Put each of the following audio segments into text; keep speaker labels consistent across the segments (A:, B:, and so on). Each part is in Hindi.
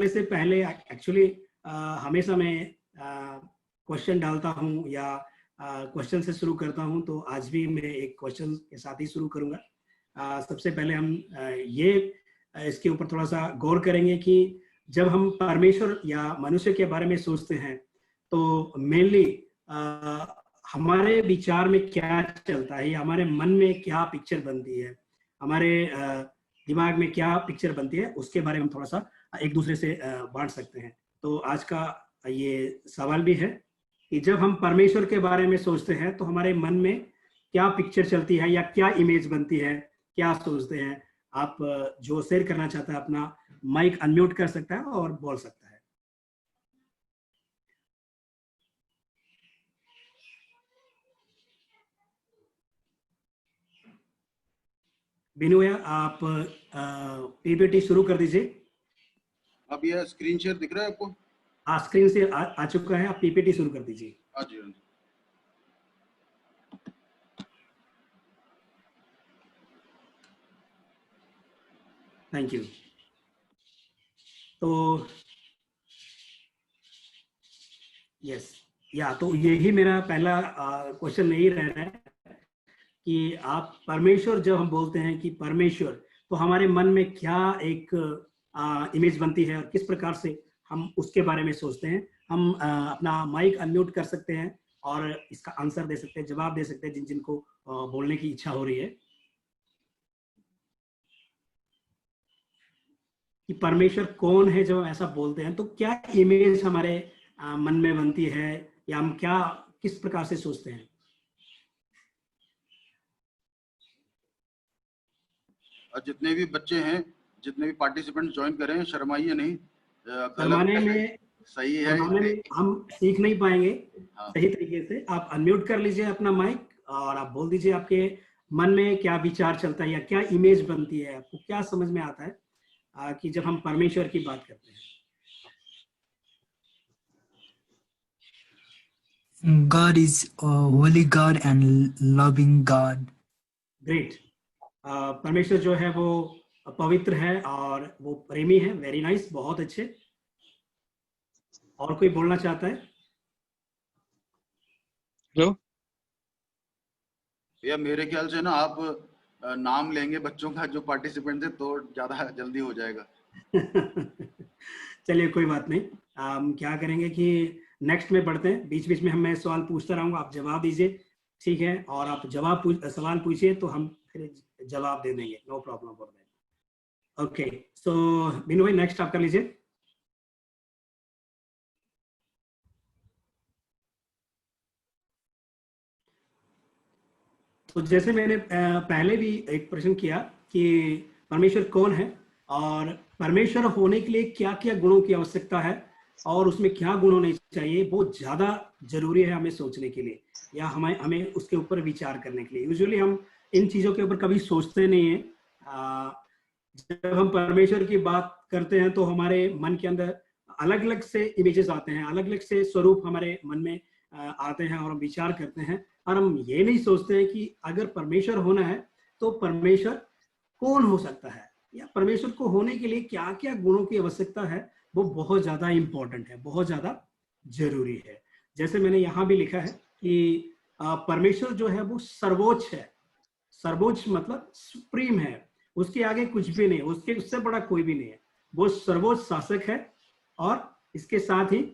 A: से पहले एक्चुअली हमेशा मैं क्वेश्चन डालता हूँ या क्वेश्चन से शुरू करता हूँ, तो आज भी मैं एक क्वेश्चन के साथ ही शुरू करूँगा। सबसे पहले हम इसके ऊपर थोड़ा सा गौर करेंगे कि जब हम परमेश्वर या मनुष्य के बारे में सोचते हैं तो मेनली हमारे विचार में क्या चलता है, हमारे मन में क्या पिक्चर बनती है, हमारे दिमाग में क्या पिक्चर बनती है, उसके बारे में हम थोड़ा सा एक दूसरे से बांट सकते हैं। तो आज का ये सवाल भी है कि जब हम परमेश्वर के बारे में सोचते हैं तो हमारे मन में क्या पिक्चर चलती है या क्या इमेज बनती है, क्या सोचते हैं। आप जो शेयर करना चाहता है अपना माइक अनम्यूट कर सकता है और बोल सकता है। बिनू भैया, आप पीपीटी शुरू कर दीजिए।
B: अब यह स्क्रीन शेयर दिख रहा है आपको?
A: हाँ, स्क्रीन से आ चुका है, आप पीपीटी शुरू कर दीजिए।
B: हाँ जी, हाँ जी।
A: Thank you. तो यस, या तो यही मेरा पहला क्वेश्चन नहीं रह रहा है कि आप परमेश्वर, जब हम बोलते हैं कि परमेश्वर, तो हमारे मन में क्या एक इमेज बनती है और किस प्रकार से हम उसके बारे में सोचते हैं। हम अपना माइक अनम्यूट कर सकते हैं और इसका आंसर दे सकते हैं, जवाब दे सकते हैं जिन जिनको बोलने की इच्छा हो रही है कि परमेश्वर कौन है। जब हम ऐसा बोलते हैं तो क्या इमेज हमारे मन में बनती है या हम क्या किस प्रकार से सोचते हैं।
B: जितने भी बच्चे हैं, जितने भी पार्टिसिपेंट ज्वाइन करें, शर्माइए नहीं।
A: शर्माने में
B: सही है,
A: हम सीख नहीं पाएंगे।
B: हाँ।
A: सही तरीके से आप अनम्यूट कर लीजिए अपना माइक और आप बोल दीजिए आपके मन में क्या विचार चलता है या क्या इमेज बनती है, आपको क्या समझ में आता है कि जब हम परमेश्वर की बात करते हैं।
C: God is a holy God and loving God.
A: Great. परमेश्वर जो है वो पवित्र है और वो प्रेमी है। वेरी नाइस, बहुत अच्छे। और कोई बोलना चाहता है?
D: हेलो
B: भैया, मेरे ख्याल से ना आप नाम लेंगे बच्चों का जो पार्टिसिपेंट है तो ज्यादा जल्दी हो जाएगा।
A: चलिए, कोई बात नहीं। हम क्या करेंगे कि नेक्स्ट में बढ़ते हैं। बीच बीच में मैं सवाल पूछता रहूंगा, आप जवाब दीजिए, ठीक है? और आप सवाल पूछिए तो हम फिर जवाब दे देंगे। No problem for that. Okay, so Binu भाई, नेक्स्ट आप कर लीजिए। तो जैसे मैंने पहले भी एक प्रश्न किया कि परमेश्वर कौन है और परमेश्वर होने के लिए क्या क्या गुणों की आवश्यकता है और उसमें क्या गुण होने चाहिए, बहुत ज्यादा जरूरी है हमें सोचने के लिए या हमें उसके ऊपर विचार करने के लिए। यूजुअली हम इन चीजों के ऊपर कभी सोचते नहीं है। जब हम परमेश्वर की बात करते हैं तो हमारे मन के अंदर अलग अलग से इमेजेस आते हैं, अलग अलग से स्वरूप हमारे मन में आते हैं और हम विचार करते हैं। और हम ये नहीं सोचते हैं कि अगर परमेश्वर होना है तो परमेश्वर कौन हो सकता है या परमेश्वर को होने के लिए क्या क्या गुणों की आवश्यकता है। वो बहुत ज्यादा इंपॉर्टेंट है, बहुत ज्यादा जरूरी है। जैसे मैंने यहाँ भी लिखा है कि परमेश्वर जो है वो सर्वोच्च है। सर्वोच्च मतलब सुप्रीम है, उसके आगे कुछ भी नहीं, उससे बड़ा कोई भी नहीं है। वो सर्वोच्च शासक है और इसके साथ ही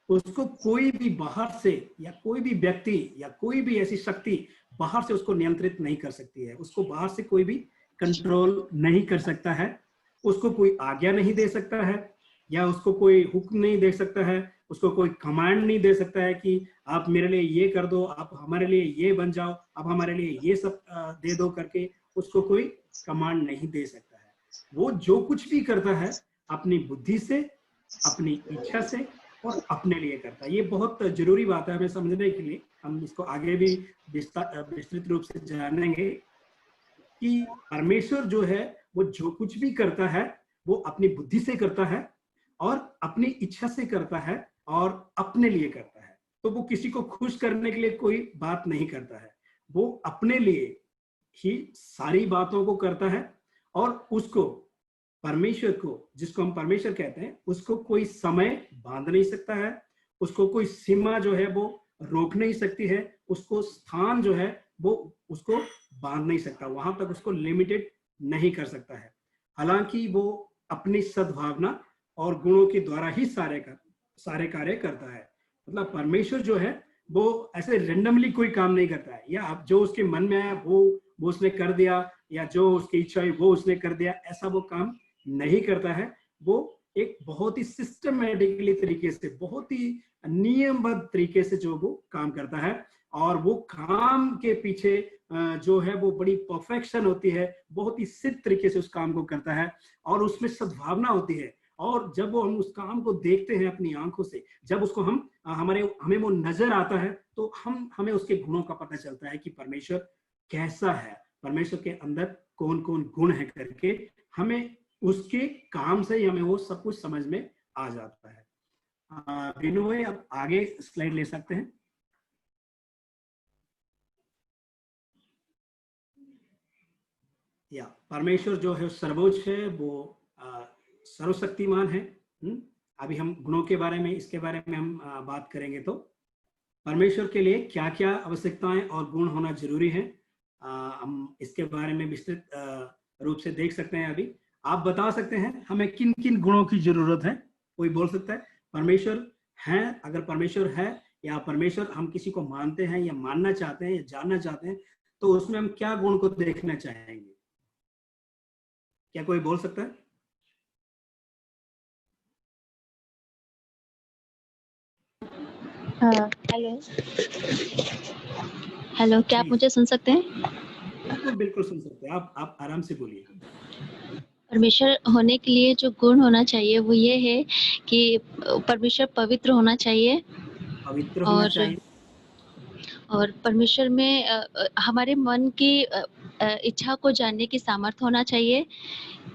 A: उसको कोई भी बाहर से या कोई भी व्यक्ति या कोई भी ऐसी शक्ति बाहर से उसको नियंत्रित नहीं कर सकती है। उसको बाहर से कोई भी कंट्रोल नहीं कर सकता है, उसको कोई आज्ञा नहीं दे सकता है या उसको कोई हुक्म नहीं दे सकता है, उसको कोई कमांड नहीं दे सकता है कि आप मेरे लिए ये कर दो, आप हमारे लिए ये बन जाओ, आप हमारे लिए ये सब दे दो करके उसको कोई कमांड नहीं दे सकता है। वो जो कुछ भी करता है अपनी बुद्धि से, अपनी इच्छा से और अपने लिए करता है। ये बहुत जरूरी बात है हमें समझने के लिए। हम इसको आगे भी विस्तृत रूप से जानेंगे कि परमेश्वर जो है वो जो कुछ भी करता है वो अपनी बुद्धि से करता है और अपनी इच्छा से करता है और अपने लिए करता है। तो वो किसी को खुश करने के लिए कोई बात नहीं करता है, वो अपने लिए ही सारी बातों को करता है और उसको परमेश्वर को, जिसको हम परमेश्वर कहते हैं, उसको कोई समय बांध नहीं सकता है, उसको कोई सीमा जो है वो रोक नहीं सकती है, उसको स्थान जो है वो उसको बांध नहीं सकता, वहां तक उसको लिमिटेड नहीं कर सकता है। हालांकि वो अपनी सद्भावना और गुणों के द्वारा ही सारे कार्य करता है। मतलब परमेश्वर जो है वो ऐसे रेंडमली कोई काम नहीं करता है, या आप जो उसके मन में आया वो उसने कर दिया, या जो उसकी इच्छा हुई वो उसने कर दिया, ऐसा वो काम नहीं करता है। वो एक बहुत ही सिस्टमेटिकली तरीके से, बहुत ही नियमबद्ध तरीके से जो वो काम करता है, और वो काम के पीछे जो है वो बड़ी परफेक्शन होती है, बहुत ही सिद्ध तरीके से उस काम को करता है, और उसमें सद्भावना होती है। और जब वो हम उस काम को देखते हैं अपनी आंखों से, जब उसको हमें वो नजर आता है, तो हमें उसके गुणों का पता चलता है कि परमेश्वर कैसा है, परमेश्वर के अंदर कौन कौन गुण है करके हमें उसके काम से ही हमें वो सब कुछ समझ में आ जाता है। विनोय, अब आगे स्लाइड ले सकते हैं। या परमेश्वर जो है सर्वोच्च है, वो सर्वशक्तिमान है। अभी हम गुणों के बारे में, इसके बारे में हम बात करेंगे। तो परमेश्वर के लिए क्या क्या आवश्यकताएं और गुण होना जरूरी है, हम इसके बारे में विस्तृत रूप से देख सकते हैं। अभी आप बता सकते हैं हमें किन किन गुणों की जरूरत है, कोई बोल सकता है? परमेश्वर है, अगर परमेश्वर है, या परमेश्वर हम किसी को मानते हैं या मानना चाहते हैं या जानना चाहते हैं, तो उसमें हम क्या गुण को देखना चाहेंगे? क्या कोई बोल सकता है?
D: हेलो हेलो, क्या आप
A: जी,
D: मुझे सुन सकते हैं?
A: बिल्कुल बिल्कुल सुन सकते हैं, आप आराम से बोलिए।
D: परमेश्वर होने के लिए जो गुण होना चाहिए वो ये है कि परमेश्वर पवित्र होना चाहिए,
A: पवित्र होना चाहिए,
D: और परमेश्वर में हमारे मन की इच्छा को जानने की सामर्थ्य होना चाहिए,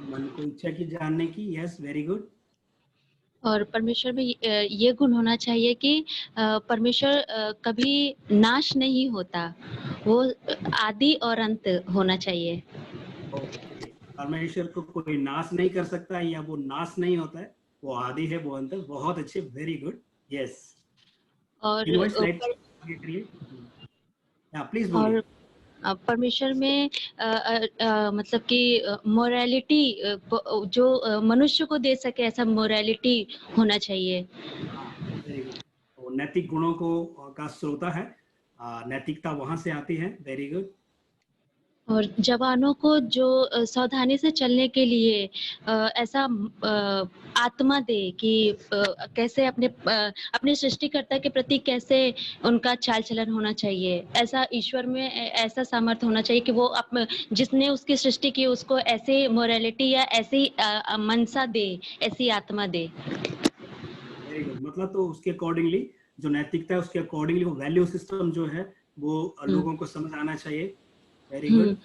A: मन को इच्छा की जानने की। Yes, very good.
D: और परमेश्वर में ये गुण होना चाहिए कि परमेश्वर कभी नाश नहीं होता, वो आदि और अंत होना चाहिए।
A: ओके, परमेश्वर को कोई नाश नहीं कर सकता, या वो नाश नहीं होता है, वो आदि है, वो अंत है। बहुत अच्छे, वेरी गुड। यस,
D: और
A: स्लाइड आगे करिए। हाँ, प्लीज बोलिए।
D: और परमेश्वर में मतलब कि मोरालिटी जो मनुष्य को दे सके, ऐसा मोरालिटी होना चाहिए।
A: हाँ, वेरी गुड। तो नैतिक गुणों को का स्रोता है, नैतिकता वहां से आती है। Very good.
D: और जवानों को जो सावधानी से चलने के लिए ऐसा आत्मा दे कि कैसे अपने सृष्टिकर्ता के प्रति कैसे उनका चाल चलन होना चाहिए, ऐसा ईश्वर में ऐसा सामर्थ्य होना चाहिए कि वो जिसने उसकी सृष्टि की उसको ऐसे मोरालिटी या ऐसी मनसा दे, ऐसी आत्मा दे।
A: Very good. मतलब तो उसके अकॉर्डिंगली जो नैतिकता है, उसके अकॉर्डिंगली वो वैल्यू सिस्टम जो है वो लोगों को समझ आना चाहिए। Very good.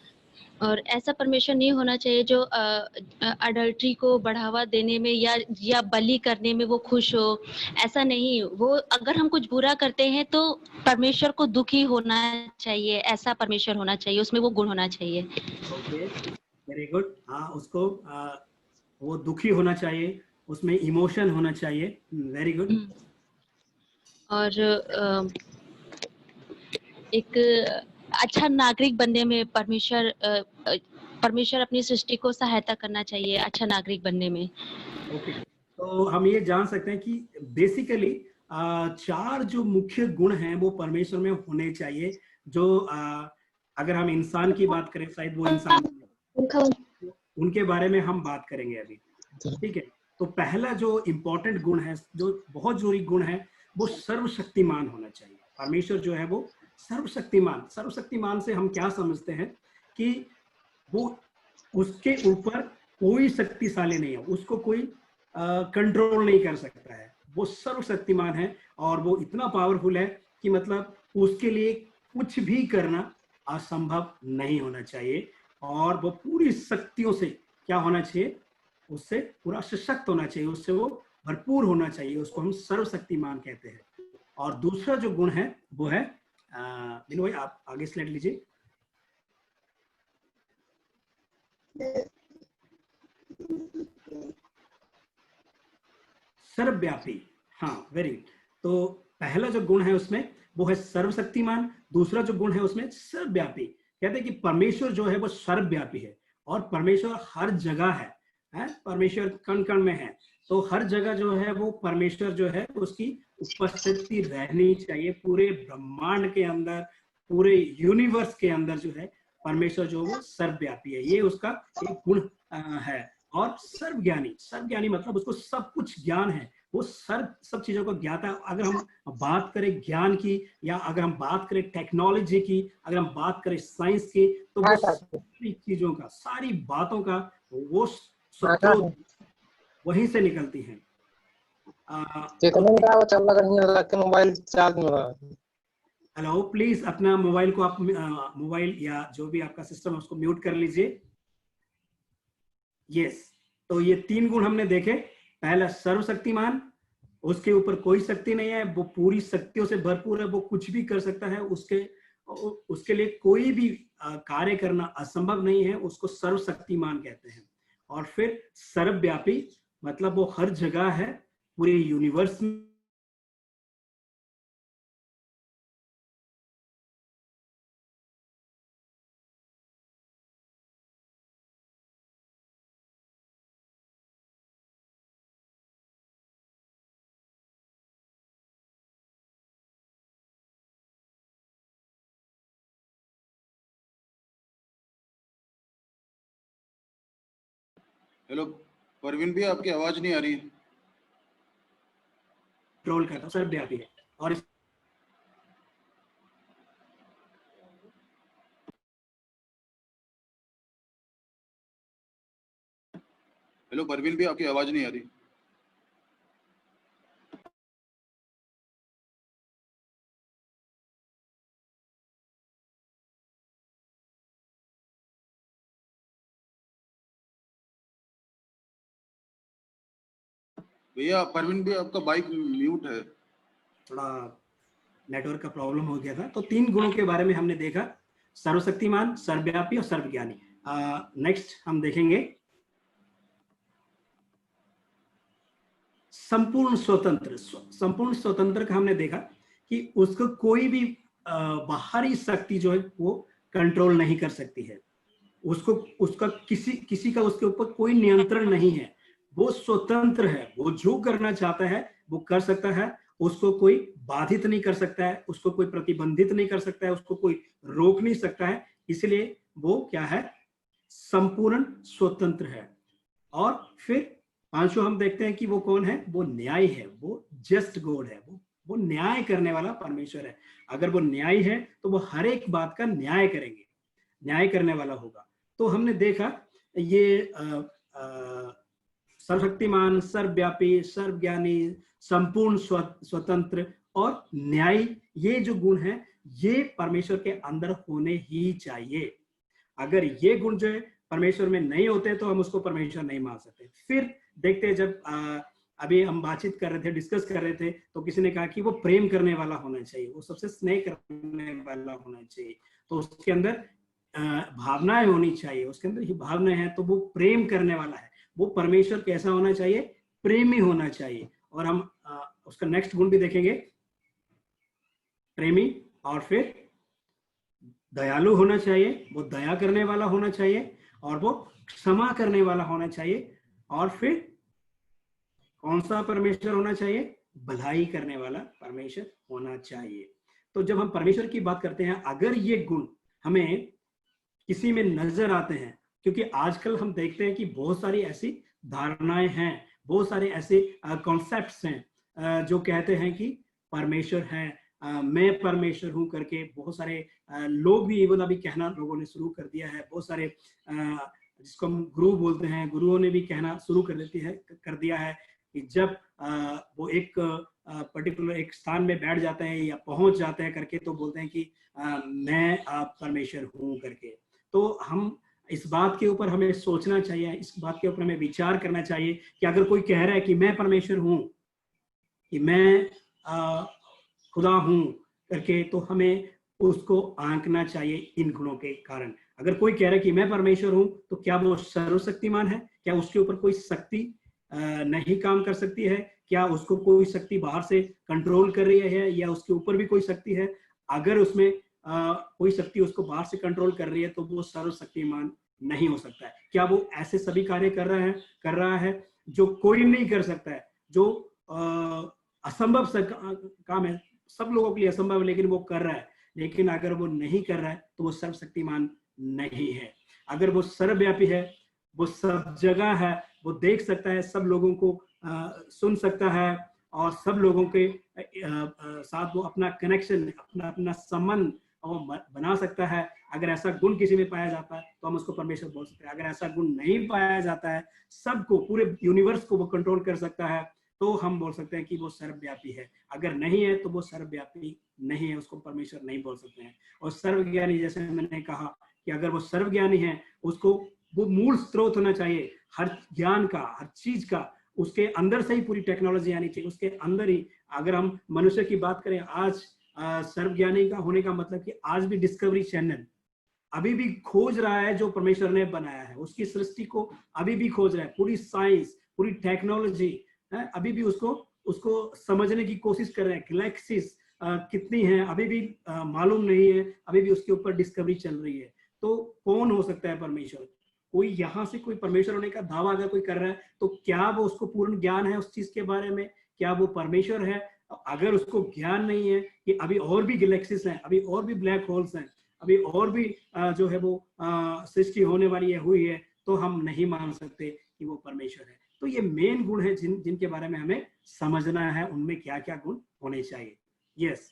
D: और ऐसा परमेश्वर नहीं होना चाहिए जो अडल्ट्री को बढ़ावा देने में या बलि करने में वो खुश हो। ऐसा नहीं, वो अगर हम कुछ बुरा करते हैं तो परमेश्वर को दुखी होना चाहिए, ऐसा परमेश्वर होना चाहिए, उसमें वो गुण होना चाहिए।
A: Okay, very good. हाँ, उसको वो दुखी होना चाहिए, उसमें इमोशन होना चाहिए। Very good.
D: और एक अच्छा नागरिक बनने में परमेश्वर अपनी सृष्टि को सहायता करना चाहिए अच्छा नागरिक बनने में।
A: ओके, तो हम ये जान सकते हैं कि बेसिकली 4 जो मुख्य गुण हैं वो परमेश्वर में होने चाहिए, जो अगर हम इंसान की बात करें, शायद वो इंसान, उनके बारे में हम बात करेंगे अभी। ठीक है, तो पहला जो इंपॉर्टेंट गुण है, जो बहुत जरूरी गुण है, वो सर्वशक्तिमान होना चाहिए। परमेश्वर जो है वो सर्वशक्तिमान से हम क्या समझते हैं कि वो, उसके ऊपर कोई शक्तिशाली नहीं है, उसको कोई कंट्रोल नहीं कर सकता है। वो सर्वशक्तिमान है, और वो इतना पावरफुल है कि मतलब उसके लिए कुछ भी करना असंभव नहीं होना चाहिए। और वो पूरी शक्तियों से क्या होना चाहिए, उससे पूरा सशक्त होना चाहिए, उससे वो भरपूर होना चाहिए, उसको हम सर्वशक्तिमान कहते हैं। और दूसरा जो गुण है वो है, बिनु भाई आप आगे स्लाइड लीजिए। सर्वव्यापी। हाँ, वेरी गुड। तो पहला जो गुण है उसमें वो है सर्वशक्तिमान, दूसरा जो गुण है उसमें सर्वव्यापी। कहते हैं कि परमेश्वर जो है वो सर्वव्यापी है और परमेश्वर हर जगह है, परमेश्वर कण कण में है। तो हर जगह जो है वो परमेश्वर जो है उसकी उपस्थिति रहनी चाहिए पूरे ब्रह्मांड के अंदर, पूरे यूनिवर्स के अंदर जो है परमेश्वर जो वो सर्वव्यापी है, ये उसका एक गुण है। और सर्वज्ञानी, सर्वज्ञानी मतलब उसको सब कुछ ज्ञान है, वो सब चीजों को ज्ञाता है। अगर हम बात करें ज्ञान की या अगर हम बात करें टेक्नोलॉजी की, अगर हम बात करें साइंस की, तो वो सारी चीजों का, सारी बातों का वो स्रोत वहीं से निकलती हैं।
E: मोबाइल चार्ज में।
A: हेलो, प्लीज अपना मोबाइल को आप मोबाइल या जो भी आपका सिस्टम है उसको म्यूट कर लीजिए। यस, तो ये 3 गुण हमने देखे। पहला सर्वशक्तिमान, उसके ऊपर कोई शक्ति नहीं है, वो पूरी शक्तियों से भरपूर है, वो कुछ भी कर सकता है, उसके लिए कोई भी कार्य करना असंभव नहीं है, उसको सर्वशक्तिमान कहते हैं। और फिर सर्वव्यापी मतलब वो हर जगह है पूरे यूनिवर्स में।
B: हेलो परवीन भी, आपकी आवाज नहीं आ रही।
A: कंट्रोल करता है, सर्वव्यापी है। और
B: हेलो परवीन भी, आपकी आवाज नहीं आ रही। भैया परवीन भी, आपका बाइक म्यूट है।
A: थोड़ा नेटवर्क का प्रॉब्लम हो गया था। तो 3 गुणों के बारे में हमने देखा, सर्वशक्तिमान, सर्वव्यापी और सर्वज्ञानी। नेक्स्ट हम देखेंगे संपूर्ण स्वतंत्र। संपूर्ण स्वतंत्र का हमने देखा कि उसको कोई भी बाहरी शक्ति जो है वो कंट्रोल नहीं कर सकती है, उसका किसी का उसके ऊपर कोई नियंत्रण नहीं है, वो स्वतंत्र है, वो जो करना चाहता है वो कर सकता है, उसको कोई बाधित नहीं कर सकता है, उसको कोई प्रतिबंधित नहीं कर सकता है, उसको कोई रोक नहीं सकता है। इसलिए वो क्या है, संपूर्ण स्वतंत्र है। और फिर पांचों हम देखते हैं कि वो कौन है, वो न्याय है, वो जस्ट गॉड है, वो न्याय करने वाला परमेश्वर है। अगर वो न्याय है तो वो हर एक बात का न्याय करेंगे, न्याय करने वाला होगा। तो हमने देखा ये सर्वशक्तिमान, सर्वव्यापी, सर्वज्ञानी, संपूर्ण स्वतंत्र और न्याय, ये जो गुण हैं ये परमेश्वर के अंदर होने ही चाहिए। अगर ये गुण जो है परमेश्वर में नहीं होते तो हम उसको परमेश्वर नहीं मान सकते। फिर देखते हैं, जब अभी हम बातचीत कर रहे थे, डिस्कस कर रहे थे, तो किसी ने कहा कि वो प्रेम करने वाला होना चाहिए, वो सबसे स्नेह करने वाला होना चाहिए, तो उसके अंदर भावनाएं होनी चाहिए, उसके अंदर ही भावनाएं हैं तो वो प्रेम करने वाला है। वो परमेश्वर कैसा होना चाहिए, प्रेमी होना चाहिए। और हम उसका नेक्स्ट गुण भी देखेंगे, प्रेमी। और फिर दयालु होना चाहिए, वो दया करने वाला होना चाहिए, और वो क्षमा करने वाला होना चाहिए। और फिर कौन सा परमेश्वर होना चाहिए, भलाई करने वाला परमेश्वर होना चाहिए। तो जब हम परमेश्वर की बात करते हैं, अगर ये गुण हमें किसी में नजर आते हैं, क्योंकि आजकल हम देखते हैं कि बहुत सारी ऐसी धारणाएं हैं, बहुत सारे ऐसे कॉन्सेप्ट्स हैं जो कहते हैं कि परमेश्वर है, मैं परमेश्वर हूं करके बहुत सारे लोग भी इवन अभी कहना लोगों ने शुरू कर दिया है। बहुत सारे जिसको हम गुरु बोलते हैं, गुरुओं ने भी कहना शुरू कर दिया है कि जब वो एक पर्टिकुलर एक स्थान में बैठ जाते हैं या पहुंच जाते हैं करके, तो बोलते हैं कि मैं परमेश्वर हूं करके। तो हम इस बात के ऊपर हमें सोचना चाहिए, इस बात के ऊपर हमें विचार करना चाहिए कि अगर कोई कह रहा है कि मैं परमेश्वर हूं, कि मैं खुदा हूं करके, तो हमें उसको आंकना चाहिए इन गुणों के कारण। अगर कोई कह रहा है कि मैं परमेश्वर हूं, तो क्या वो सर्वशक्तिमान है, क्या उसके ऊपर कोई शक्ति नहीं काम कर सकती है? क्या उसको कोई शक्ति बाहर से कंट्रोल कर रही है या उसके ऊपर भी कोई शक्ति है? अगर उसमें कोई शक्ति उसको बाहर से कंट्रोल कर रही है तो वो सर्वशक्तिमान नहीं हो सकता है। क्या वो ऐसे सभी कार्य कर रहा है जो कोई नहीं कर सकता है, जो असंभव काम है, सब लोगों के लिए असंभव है, लेकिन वो कर रहा है। लेकिन अगर वो नहीं कर रहा है तो वो सर्वशक्तिमान नहीं है। अगर वो सर्वव्यापी है, वो सब जगह है, वो देख सकता है, सब लोगों को सुन सकता है और सब लोगों के साथ वो अपना कनेक्शन, अपना संबंध वो बना सकता है। अगर ऐसा गुण किसी में पाया जाता है तो हम उसको परमेश्वर बोल सकते हैं। अगर ऐसा गुण नहीं पाया जाता है, सबको, पूरे यूनिवर्स को वो कंट्रोल कर सकता है, तो हम बोल सकते हैं कि वो सर्वव्यापी है। अगर नहीं है तो वो सर्वव्यापी नहीं है, उसको परमेश्वर नहीं बोल सकते हैं। और सर्वज्ञानी, जैसे मैंने कहा कि अगर वो सर्वज्ञानी है, उसको वो मूल स्रोत होना चाहिए हर ज्ञान का, हर चीज का। उसके अंदर से ही पूरी टेक्नोलॉजी आनी चाहिए, उसके अंदर ही। अगर हम मनुष्य की बात करें, आज सर्वज्ञानी का होने का मतलब कि आज भी डिस्कवरी चैनल अभी भी खोज रहा है जो परमेश्वर ने बनाया है, उसकी सृष्टि को अभी भी खोज रहा है। पूरी साइंस, पूरी टेक्नोलॉजी अभी भी उसको समझने की कोशिश कर रहे हैं। गैलेक्सीज कितनी हैं अभी भी मालूम नहीं है, अभी भी उसके ऊपर डिस्कवरी चल रही है। तो कौन हो सकता है परमेश्वर? कोई यहाँ से कोई परमेश्वर होने का दावा अगर कोई कर रहा है तो क्या वो उसको पूर्ण ज्ञान है उस चीज के बारे में? क्या वो परमेश्वर है? अगर उसको ज्ञान नहीं है कि अभी और भी गैलेक्सीज हैं, अभी और भी ब्लैक होल्स हैं, अभी और भी जो है वो सृष्टि होने वाली है, हुई है, तो हम नहीं मान सकते कि वो परमेश्वर है। तो ये मेन गुण है जिनके बारे में हमें समझना है, उनमें क्या क्या गुण होने चाहिए। यस,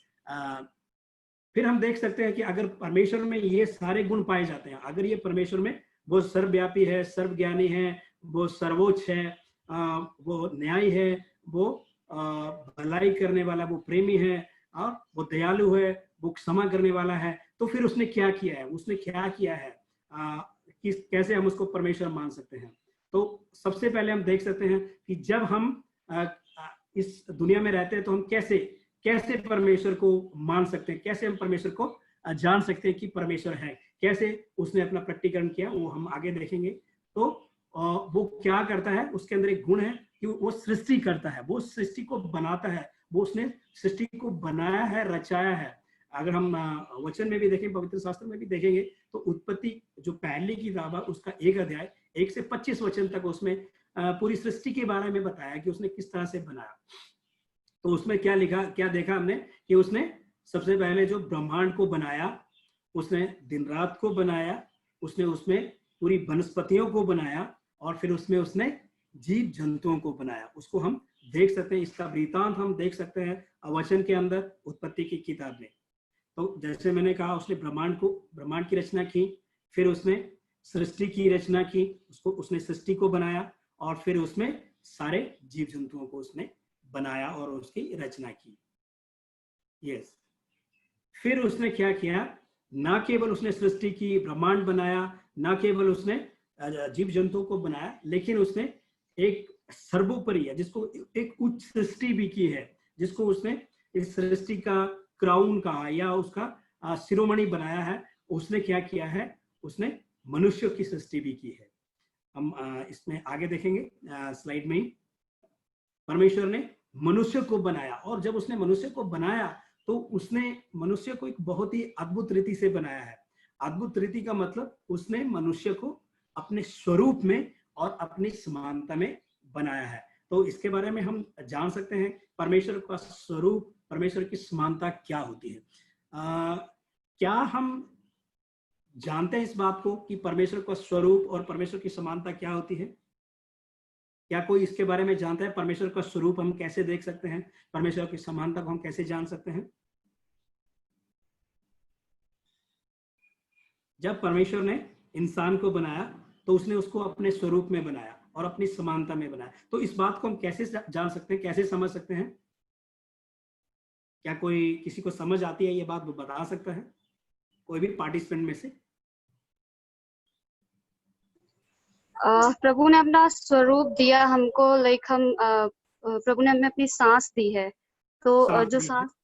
A: फिर हम देख सकते हैं कि अगर परमेश्वर में ये सारे गुण पाए जाते हैं, अगर ये परमेश्वर में वो सर्वव्यापी है, सर्वज्ञानी है, वो सर्वोच्च है, वो न्यायी है, वो भलाई करने वाला, वो प्रेमी है, और वो दयालु है, वो क्षमा करने वाला है, तो फिर उसने क्या किया है? उसने क्या किया है? कैसे हम उसको परमेश्वर मान सकते हैं? तो सबसे पहले हम देख सकते हैं कि जब हम इस दुनिया में रहते हैं तो हम कैसे परमेश्वर को मान सकते हैं, कैसे हम परमेश्वर को जान सकते हैं कि परमेश्वर है, कैसे उसने अपना प्रकटीकरण किया, वो हम आगे देखेंगे। तो वो क्या करता है, उसके अंदर एक गुण है कि वो सृष्टि करता है, वो सृष्टि को बनाता है, वो उसने सृष्टि को बनाया है, रचाया है। अगर हम वचन में भी देखें, पवित्र शास्त्र में भी देखेंगे, तो उत्पत्ति जो पहली किताब है उसका 1 अध्याय 1 से 25 वचन तक उसमें पूरी सृष्टि के बारे में बताया कि उसने किस तरह से बनाया। तो उसमें क्या लिखा, क्या देखा हमने कि उसने सबसे पहले जो ब्रह्मांड को बनाया, उसने दिन रात को बनाया, उसने उसमें पूरी वनस्पतियों को बनाया, और फिर उसमें उसने जीव जंतुओं को बनाया। उसको हम देख सकते हैं, इसका वृतांत हम देख सकते हैं वचन के अंदर, उत्पत्ति की किताब में। तो जैसे मैंने कहा, उसने ब्रह्मांड की रचना की, फिर उसने सृष्टि की रचना की, उसने सृष्टि को बनाया, और फिर उसमें सारे जीव जंतुओं को उसने बनाया और उसकी रचना की। यस, फिर उसने क्या किया, ना केवल उसने सृष्टि की, ब्रह्मांड बनाया, ना केवल उसने जीव जंतुओं को बनाया, लेकिन उसने एक सर्वोपरि है, जिसको एक उच्च सृष्टि भी की है, जिसको उसने इस सृष्टि का क्राउन कहा या उसका शिरोमणि बनाया है। उसने क्या किया है, उसने मनुष्य की सृष्टि भी की है। हम इसमें आगे देखेंगे स्लाइड में ही। परमेश्वर ने मनुष्य को बनाया, और जब उसने मनुष्य को बनाया तो उसने मनुष्य को एक बहुत ही अद्भुत रीति से बनाया है। अद्भुत रीति का मतलब उसने मनुष्य को अपने स्वरूप में और अपनी समानता में बनाया है। तो इसके बारे में हम जान सकते हैं परमेश्वर का स्वरूप, परमेश्वर की समानता क्या होती है। क्या हम जानते हैं इस बात को कि परमेश्वर का स्वरूप और परमेश्वर की समानता क्या होती है? क्या कोई इसके बारे में जानता है? परमेश्वर का स्वरूप हम कैसे देख सकते हैं, परमेश्वर की समानता को हम कैसे जान सकते हैं? जब परमेश्वर ने इंसान को बनाया तो उसने उसको अपने स्वरूप में बनाया और अपनी समानता में बनाया। तो इस बात को हम कैसे जान सकते हैं, कैसे समझ सकते हैं? क्या कोई किसी को समझ आती है ये बात, वो बता सकता है, कोई भी पार्टिसिपेंट में से?
F: प्रभु ने अपना स्वरूप दिया हमको, लाइक हम प्रभु ने हमें अपनी सांस दी है, तो जो सांस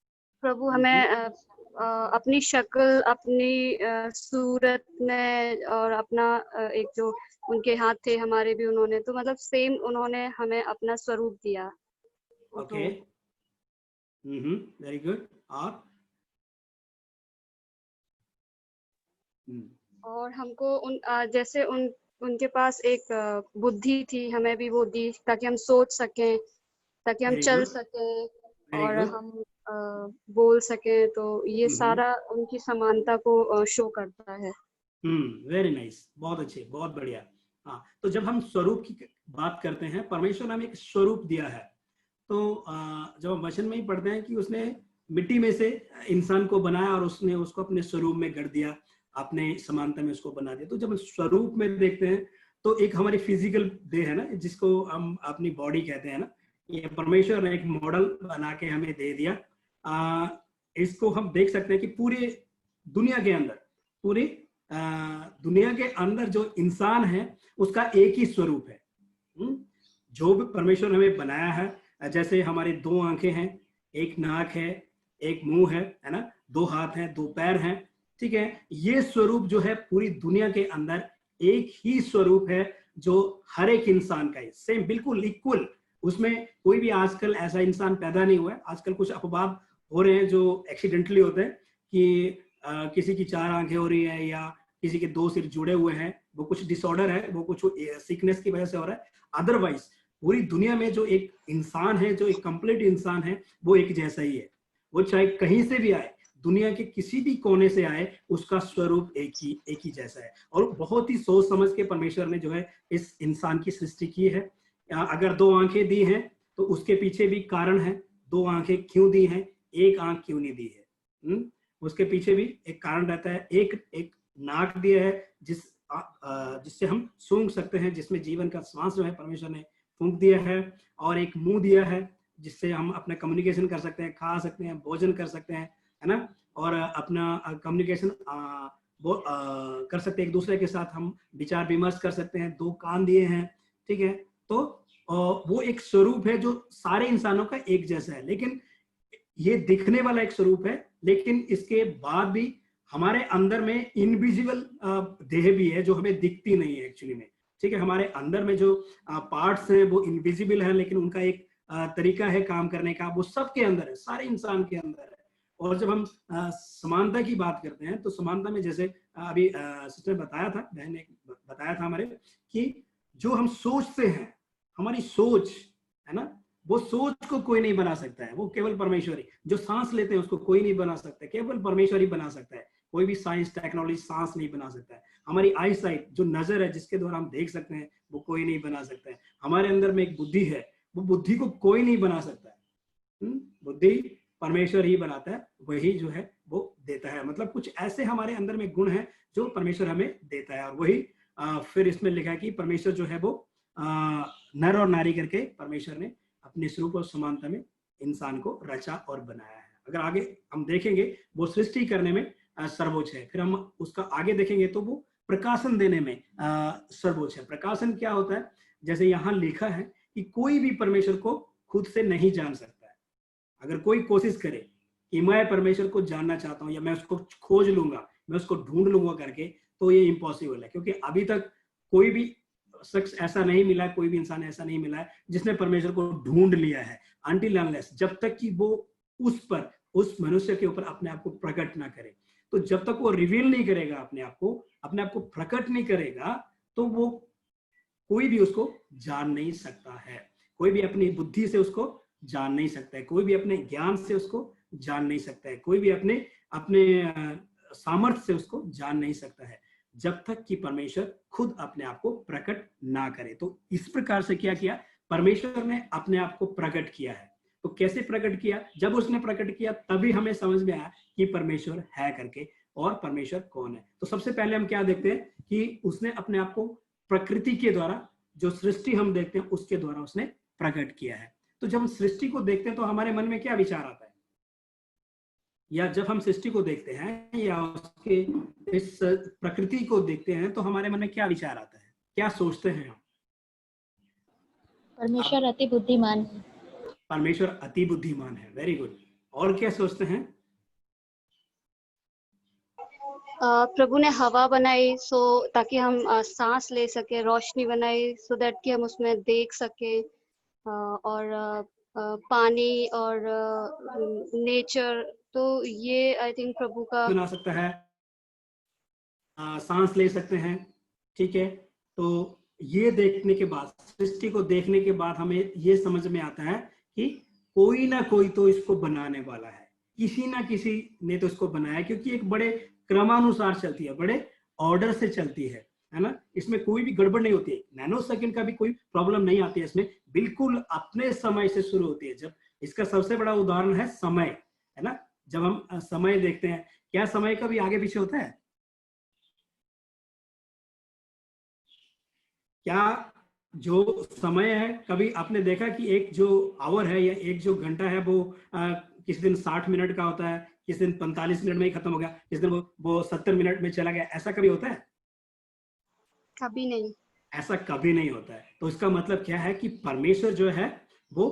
F: प्रभु हमें अपनी शक्ल, अपनी सूरत में, और अपना एक जो उनके हाथ थे हमारे भी, उन्होंने तो मतलब सेम उन्होंने हमें अपना स्वरूप दिया।
A: Okay, very good. आप
F: और हमको जैसे उनके पास एक बुद्धि थी, हमें भी वो दी ताकि हम सोच सकें, ताकि हम
A: वेरी
F: चल
A: गुड,
F: सकें
A: वेरी
F: और
A: गुड।
F: हम बोल सकें। तो ये सारा उनकी समानता को शो करता है।
A: वेरी नाइस, बहुत अच्छे, बहुत बढ़िया। हाँ, तो जब हम स्वरूप की बात करते हैं, परमेश्वर ने हमें एक स्वरूप दिया है। तो जब हम वचन में ही पढ़ते हैं कि उसने मिट्टी में से इंसान को बनाया और उसने उसको अपने स्वरूप में गढ़ दिया, अपने समानता में उसको बना दिया। तो जब हम स्वरूप में देखते हैं तो एक हमारी फिजिकल देह है ना, जिसको हम अपनी बॉडी कहते हैं ना, ये परमेश्वर ने एक मॉडल बना के हमें दे दिया। इसको हम देख सकते हैं कि पूरे दुनिया के अंदर, पूरी दुनिया के अंदर जो इंसान है उसका एक ही स्वरूप है। जो भी परमेश्वर ने हमें बनाया है, जैसे हमारे 2 आंखें हैं, एक नाक है, एक मुंह है ना, 2 हाथ हैं, 2 पैर हैं, ठीक है। ये स्वरूप जो है पूरी दुनिया के अंदर एक ही स्वरूप है जो हर एक इंसान का है, सेम, बिल्कुल इक्वल। उसमें कोई भी आजकल ऐसा इंसान पैदा नहीं हुआ है। आजकल कुछ अपवाद हो रहे हैं जो एक्सीडेंटली होते हैं कि किसी की 4 आंखें हो रही है या किसी के 2 सिर जुड़े हुए हैं, वो कुछ डिसऑर्डर है, वो कुछ सिकनेस की वजह से हो रहा है। अदरवाइज पूरी दुनिया में जो एक इंसान है, जो एक कंप्लीट इंसान है, वो एक जैसा ही है। वो चाहे कहीं से भी आए, दुनिया के किसी भी कोने से आए, उसका स्वरूप एक ही जैसा है। और बहुत ही सोच समझ के परमेश्वर ने जो है इस इंसान की सृष्टि की है। अगर 2 आंखें दी हैं तो उसके पीछे भी कारण है। 2 आंखें क्यों दी हैं, एक आंख क्यों नहीं दी है, उसके पीछे भी एक कारण रहता है। एक नाक दिया है जिससे हम सूंघ सकते हैं, जिसमें जीवन का श्वास जो है परमेश्वर ने फूंक दिया है। और एक मुंह दिया है जिससे हम अपना कम्युनिकेशन कर सकते हैं, खा सकते हैं, भोजन कर सकते हैं, है ना। और अपना कम्युनिकेशन वो कर सकते हैं, एक दूसरे के साथ हम विचार विमर्श कर सकते हैं। 2 कान दिए हैं, ठीक है। तो वो एक स्वरूप है जो सारे इंसानों का एक जैसा है, लेकिन ये दिखने वाला एक स्वरूप है। लेकिन इसके बाद भी हमारे अंदर में इनविजिबल देह भी है जो हमें दिखती नहीं है एक्चुअली में, ठीक है। हमारे अंदर में जो पार्ट्स हैं वो इनविजिबल है, लेकिन उनका एक तरीका है काम करने का, वो सबके अंदर है, सारे इंसान के अंदर है। और जब हम समानता की बात करते हैं तो समानता में जैसे अभी सिस्टर बताया था, बहन ने बताया था हमारे, कि जो हम सोचते हैं, हमारी सोच है ना, वो सोच को कोई नहीं बना सकता है, वो केवल परमेश्वर ही। जो सांस लेते हैं उसको कोई नहीं बना सकता, केवल परमेश्वर ही बना सकता है। कोई भी साइंस टेक्नोलॉजी सांस नहीं बना सकता है। हमारी आई साइट, जो नजर है जिसके द्वारा हम देख सकते हैं, वो कोई नहीं बना सकता है। हमारे अंदर में एक बुद्धि है, वो बुद्धि को कोई नहीं बना सकता है। बुद्धि परमेश्वर ही बनाता है, वही जो है वो देता है। मतलब कुछ ऐसे हमारे अंदर में गुण है जो परमेश्वर हमें देता है। और वही फिर इसमें लिखा है कि परमेश्वर जो है वो नर और नारी करके परमेश्वर ने अपने स्वरूप और समानता में इंसान को रचा और बनाया है। अगर आगे हम देखेंगे, वो सृष्टि करने में सर्वोच्च है। फिर हम उसका आगे देखेंगे तो वो प्रकाशन देने में सर्वोच्च है। प्रकाशन क्या होता है, जैसे यहाँ लिखा है कि कोई भी परमेश्वर को खुद से नहीं जान सकता है। अगर कोई कोशिश करे कि मैं परमेश्वर को जानना चाहता हूँ या मैं उसको खोज लूंगा, मैं उसको ढूंढ लूंगा करके, तो ये इम्पॉसिबल है। क्योंकि अभी तक कोई भी शख्स ऐसा नहीं मिला है, कोई भी इंसान ऐसा नहीं मिला है जिसने परमेश्वर को ढूंढ लिया है। अनटिल अनलेस, जब तक कि वो उस मनुष्य के ऊपर अपने आप को प्रकट ना करे, तो जब तक वो रिवील नहीं करेगा अपने आप को प्रकट नहीं करेगा, तो वो कोई भी उसको जान नहीं सकता है। कोई भी अपनी बुद्धि से उसको जान नहीं सकता है, कोई भी अपने ज्ञान से उसको जान नहीं सकता है, कोई भी अपने अपने सामर्थ्य से उसको जान नहीं सकता है, जब तक कि परमेश्वर खुद अपने आप को प्रकट ना करे। तो इस प्रकार से क्या किया, परमेश्वर ने अपने आप को प्रकट किया है। तो कैसे प्रकट किया, जब उसने प्रकट किया तभी हमें समझ में आया कि परमेश्वर है करके, और परमेश्वर कौन है। तो सबसे पहले हम क्या देखते हैं कि उसने अपने आप को प्रकृति के द्वारा, जो सृष्टि हम देखते हैं उसके द्वारा उसने प्रकट किया है। तो जब हम सृष्टि को देखते हैं तो हमारे मन में क्या विचार आता है, या जब हम सृष्टि को देखते हैं या उसके इस प्रकृति को देखते हैं तो हमारे मन में क्या विचार आता है, क्या सोचते हैं हम?
D: परमेश्वर अति बुद्धिमान है।
A: परमेश्वर अति बुद्धिमान है, वेरी गुड। और क्या सोचते हैं?
F: प्रभु ने हवा बनाई ताकि हम सांस ले सके, रोशनी बनाई सो दैट कि हम उसमें देख सके, और पानी और नेचर, तो ये आई थिंक प्रभु का
A: बना सकता है, सांस ले सकते हैं, ठीक है। तो ये देखने के बाद, सृष्टि को देखने के बाद हमें ये समझ में आता है कि कोई ना कोई तो इसको बनाने वाला है, किसी ना किसी ने तो इसको बनाया, क्योंकि एक बड़े क्रमानुसार चलती है, बड़े ऑर्डर से चलती है ना। इसमें कोई भी गड़बड़ नहीं होती है, नैनो सेकंड का भी कोई प्रॉब्लम नहीं आती है इसमें, बिल्कुल अपने समय से शुरू होती है। जब इसका सबसे बड़ा उदाहरण है समय, है ना। जब हम समय देखते हैं, क्या समय का भी आगे पीछे होता है? क्या जो समय है, कभी आपने देखा कि एक जो आवर है या एक जो घंटा है वो किसी दिन 60 मिनट का होता है, किसी दिन 45 मिनट में ही खत्म हो गया, किसी दिन वो 70 मिनट में चला गया, ऐसा कभी होता है?
F: कभी नहीं,
A: ऐसा कभी नहीं होता है। तो इसका मतलब क्या है कि परमेश्वर जो है वो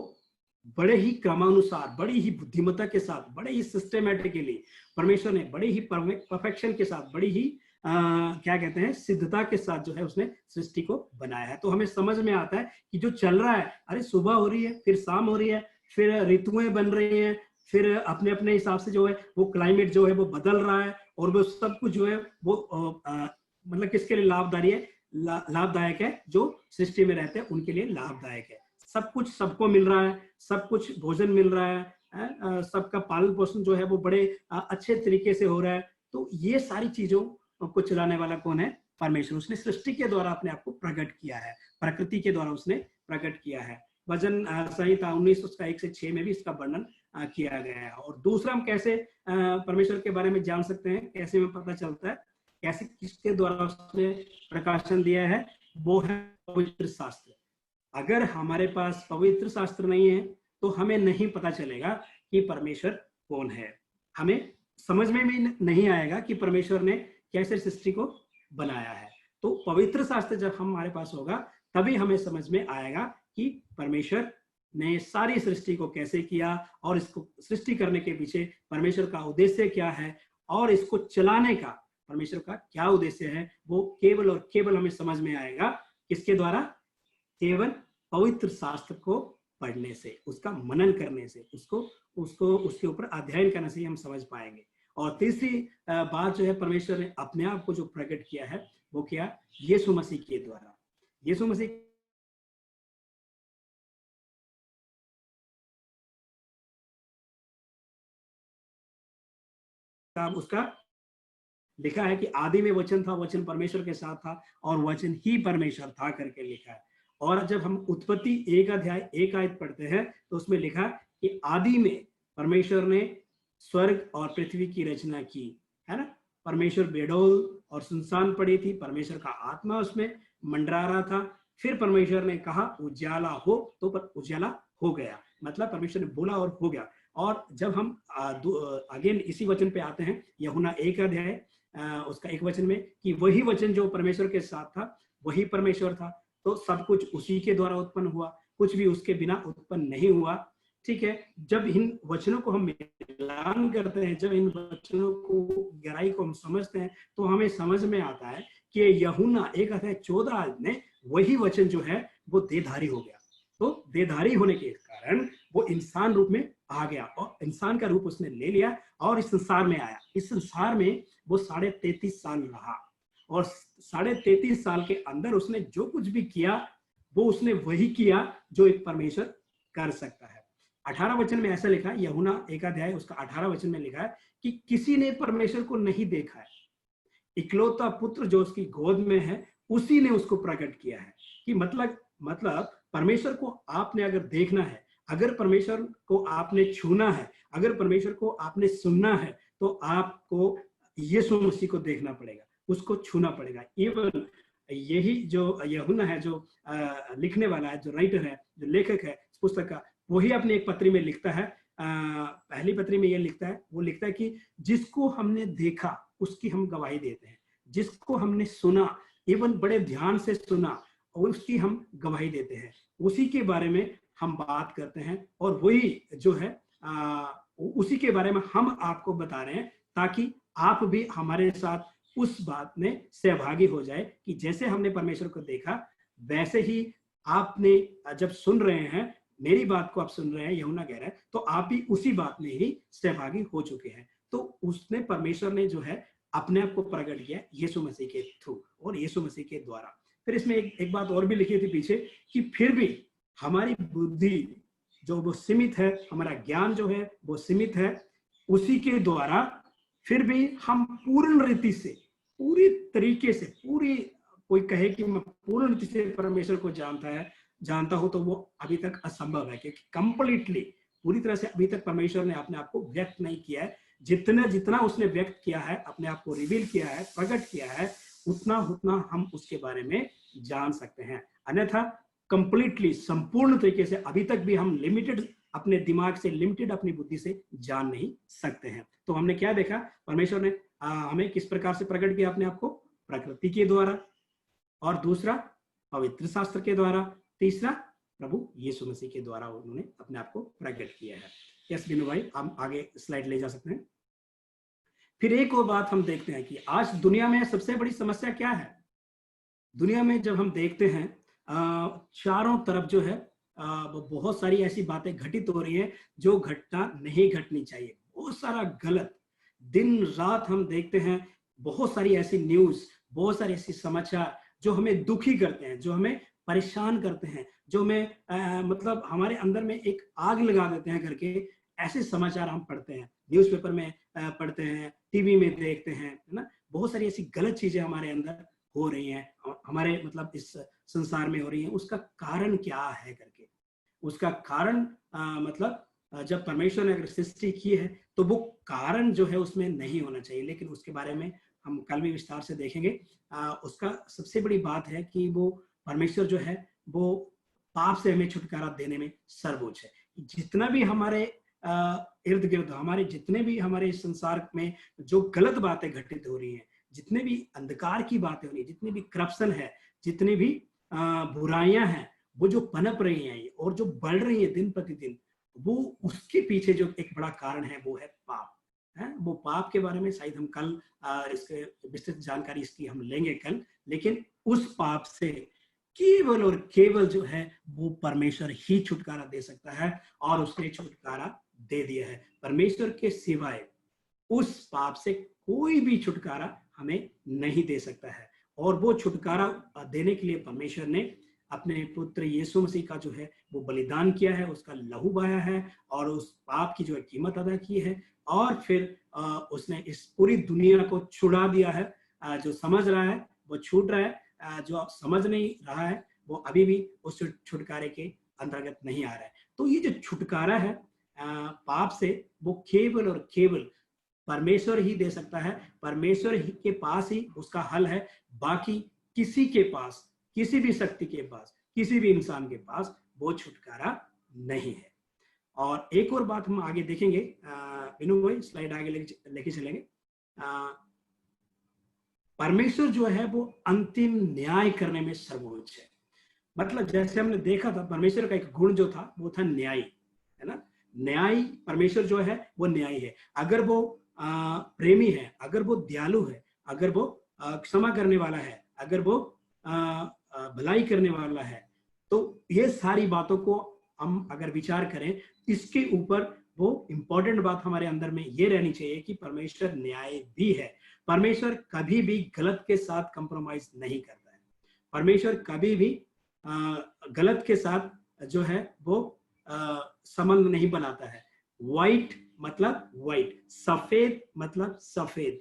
A: बड़े ही क्रमानुसार, बड़ी ही बुद्धिमत्ता के साथ, बड़े ही सिस्टमैटिकली, परमेश्वर ने बड़े ही परफेक्शन के साथ, बड़ी ही क्या कहते हैं, सिद्धता के साथ जो है उसने सृष्टि को बनाया है। तो हमें समझ में आता है कि जो चल रहा है, अरे सुबह हो रही है, फिर शाम हो रही है, फिर ऋतुएं बन रही हैं, फिर अपने अपने हिसाब से जो है वो क्लाइमेट जो है वो बदल रहा है, और वो सब कुछ जो है वो मतलब किसके लिए लाभदायी है? लाभदायक है। जो सृष्टि में रहते हैं उनके लिए लाभदायक है। सब कुछ सबको मिल रहा है, सब कुछ भोजन मिल रहा है, सबका पालन पोषण जो है वो बड़े अच्छे तरीके से हो रहा है। तो ये सारी चीजों को चलाने वाला कौन है? परमेश्वर। उसने सृष्टि के द्वारा अपने आप को प्रकट किया है, प्रकृति के द्वारा उसने प्रकट किया है। वचन संहिता 19 उसका 1 से 6 में भी इसका वर्णन किया गया है। और दूसरा, हम कैसे परमेश्वर के बारे में जान सकते हैं, कैसे हमें पता चलता है, कैसे किसके द्वारा उसने प्रकाशन दिया है? वो है पवित्र शास्त्र। अगर हमारे पास पवित्र शास्त्र नहीं है तो हमें नहीं पता चलेगा कि परमेश्वर कौन है, हमें समझ में भी नहीं आएगा कि परमेश्वर ने कैसे सृष्टि को बनाया है। तो पवित्र शास्त्र जब हमारे पास होगा तभी हमें समझ में आएगा कि परमेश्वर ने सारी सृष्टि को कैसे किया, और इसको सृष्टि करने के पीछे परमेश्वर का उद्देश्य क्या है, और इसको चलाने का परमेश्वर का क्या उद्देश्य है। वो केवल और केवल हमें समझ में आएगा किसके द्वारा? केवल पवित्र शास्त्र को पढ़ने से, उसका मनन करने से, उसको उसके ऊपर अध्ययन करने से ही हम समझ पाएंगे। और तीसरी बात जो है, परमेश्वर ने अपने आप को जो प्रकट किया है वो क्या? यीशु मसीह के द्वारा। यीशु मसीह उसका लिखा है कि आदि में वचन था, वचन परमेश्वर के साथ था, और वचन ही परमेश्वर था करके लिखा है। और जब हम उत्पत्ति 1 अध्याय 1 आयत पढ़ते हैं तो उसमें लिखा कि आदि में परमेश्वर ने स्वर्ग और पृथ्वी की रचना की, है ना। परमेश्वर बेडौल और सुनसान पड़ी थी, परमेश्वर का आत्मा उसमें मंडरा रहा था। फिर परमेश्वर ने कहा उजाला हो, तो उजाला हो गया, मतलब परमेश्वर ने बोला और हो गया। और जब हम अगेन इसी वचन पे आते हैं, यूहन्ना 1 अध्याय उसका 1 वचन में, कि वही वचन जो परमेश्वर के साथ था वही परमेश्वर था, तो सब कुछ उसी के द्वारा उत्पन्न हुआ, कुछ भी उसके बिना उत्पन्न नहीं हुआ। ठीक है। जब इन वचनों को हम मिलान करते हैं, जब इन वचनों को गहराई को हम समझते हैं, तो हमें समझ में आता है कि यूहन्ना 1 अध्याय 14 में वही वचन जो है वो देहधारी हो गया। तो देहधारी होने के कारण वो इंसान रूप में आ गया, और इंसान का रूप उसने ले लिया और इस संसार में आया। इस संसार में वो 33.5 साल रहा, और 33.5 साल के अंदर उसने जो कुछ भी किया वो उसने वही किया जो एक परमेश्वर कर सकता है। 18 वचन में ऐसा लिखा है, यूहन्ना 1 अध्याय उसका 18 वचन में लिखा है कि किसी ने परमेश्वर को नहीं देखा है, इकलौता पुत्र जो उसकी गोद में है उसी ने उसको प्रकट किया है। कि मतलब परमेश्वर को आपने अगर देखना है, अगर परमेश्वर को आपने छूना है, अगर परमेश्वर को आपने सुनना है, तो आपको यीशु मसीह को देखना पड़ेगा, उसको छूना पड़ेगा। इवन यही जो यूहन्ना है, जो लिखने वाला है, जो राइटर है, जो लेखक है इस पुस्तक का, वही अपनी एक पत्री में लिखता है, पहली पत्री में ये लिखता है, वो लिखता है कि जिसको हमने देखा उसकी हम गवाही देते हैं, जिसको हमने सुना, इवन बड़े ध्यान से सुना, उसकी हम गवाही देते हैं, उसी के बारे में हम बात करते हैं, और वही जो है उसी के बारे में हम आपको बता रहे हैं, ताकि आप भी हमारे साथ उस बात में सहभागी हो जाए कि जैसे हमने परमेश्वर को देखा वैसे ही आपने जब सुन रहे हैं, मेरी बात को आप सुन रहे हैं, यूहन्ना कह रहा है, तो आप भी उसी बात में ही सहभागी हो चुके हैं। तो उसने परमेश्वर ने जो है अपने आप को प्रकट किया यीशु मसीह के थ्रू और यीशु मसीह के द्वारा। फिर इसमें एक बात और भी लिखी थी पीछे कि फिर भी हमारी बुद्धि जो वो सीमित है, हमारा ज्ञान जो है वो सीमित है, उसी के द्वारा फिर भी हम पूर्ण रीति से, पूरी तरीके से, पूरी, कोई कहे कि मैं पूर्ण रीति से परमेश्वर को जानता हूं, तो वो अभी तक असंभव है, क्योंकि कंप्लीटली पूरी तरह से अभी तक परमेश्वर ने अपने आप को व्यक्त नहीं किया है। जितना उसने व्यक्त किया है, अपने आप को रिवील किया है, प्रकट किया है, उतना हम उसके बारे में जान सकते हैं। अन्यथा कंप्लीटली, संपूर्ण तरीके से अभी तक भी हम लिमिटेड, अपने दिमाग से लिमिटेड, अपनी बुद्धि से जान नहीं सकते हैं। तो हमने क्या देखा, परमेश्वर ने हमें किस प्रकार से प्रकट किया अपने आप को, प्रकृति के द्वारा, और दूसरा पवित्र शास्त्र के द्वारा, तीसरा प्रभु यीशु मसीह के द्वारा उन्होंने अपने आप को प्रकट किया है। यस बिनु भाई, हम आगे स्लाइड ले जा सकते हैं। फिर एक और बात हम देखते हैं कि आज दुनिया में सबसे बड़ी समस्या क्या है। दुनिया में जब हम देखते हैं चारों तरफ जो है बहुत सारी ऐसी बातें घटित हो रही हैं जो घटना नहीं घटनी चाहिए। बहुत सारा गलत, दिन रात हम देखते हैं बहुत सारी ऐसी न्यूज, बहुत सारी ऐसी समाचार जो हमें दुखी करते हैं, जो हमें परेशान करते हैं, जो हमें मतलब हमारे अंदर में एक आग लगा देते हैं करके ऐसे समाचार हम पढ़ते हैं, न्यूज़पेपर में पढ़ते हैं, टीवी में देखते हैं, है ना। बहुत सारी ऐसी गलत चीजें हमारे अंदर हो रही हैं, हमारे मतलब इस संसार में हो रही हैं। उसका कारण क्या है करके, उसका कारण मतलब जब परमेश्वर ने अगर सृष्टि की है तो वो कारण जो है उसमें नहीं होना चाहिए, लेकिन उसके बारे में हम कल भी विस्तार से देखेंगे। उसका सबसे बड़ी बात है कि वो परमेश्वर जो है वो पाप से हमें छुटकारा देने में सर्वोच्च है। जितना भी हमारे इर्द गिर्द, हमारे जितने भी हमारे संसार में जो गलत बातें घटित हो रही हैं, जितने भी अंधकार की बातें हो रही है, जितनी भी करप्शन है, जितनी भी बुराइयां हैं, वो जो पनप रही हैं और जो बढ़ रही है दिन प्रतिदिन, वो उसके पीछे जो एक बड़ा कारण है वो है पाप है। वो पाप के बारे में शायद हम कल इसके विस्तृत जानकारी इसकी हम लेंगे कल, लेकिन उस पाप से केवल और केवल जो है वो परमेश्वर ही छुटकारा दे सकता है, और उसने छुटकारा दे दिया है। परमेश्वर के सिवाय उस पाप से कोई भी छुटकारा हमें नहीं दे सकता है, और वो छुटकारा देने के लिए परमेश्वर ने अपने पुत्र यीशु मसीह का जो है वो बलिदान किया है, उसका लहू बहाया है, और उस पाप की जो है कीमत अदा की है, और फिर उसने इस पूरी दुनिया को छुड़ा दिया है। जो समझ रहा है वो छूट रहा है, जो समझ नहीं रहा है वो अभी भी उस छुटकारे के अंतर्गत नहीं आ रहा है। तो ये जो छुटकारा है पाप से, वो केवल और केवल परमेश्वर ही दे सकता है। परमेश्वर ही के पास ही उसका हल है, बाकी किसी के पास, किसी भी शक्ति के पास, किसी भी इंसान के पास वो छुटकारा नहीं है। और एक और बात हम आगे देखेंगे, विनू भाई स्लाइड आगे लेके चलेंगे। परमेश्वर जो है वो अंतिम न्याय करने में सर्वोच्च है। मतलब जैसे हमने देखा था, परमेश्वर का एक गुण जो था वो था न्यायी, है ना। न्यायी परमेश्वर जो है वो न्यायी है। अगर वो प्रेमी है, अगर वो दयालु है, अगर वो क्षमा करने वाला है, अगर वो भलाई करने वाला है, तो ये सारी बातों को हम अगर विचार करें, इसके ऊपर वो इंपॉर्टेंट बात हमारे अंदर में ये रहनी चाहिए कि परमेश्वर न्याय भी है। परमेश्वर कभी भी गलत के साथ कंप्रोमाइज नहीं करता है। परमेश्वर कभी भी गलत के साथ जो है वो संबंध नहीं बनाता है। व्हाइट मतलब व्हाइट, सफेद मतलब सफेद,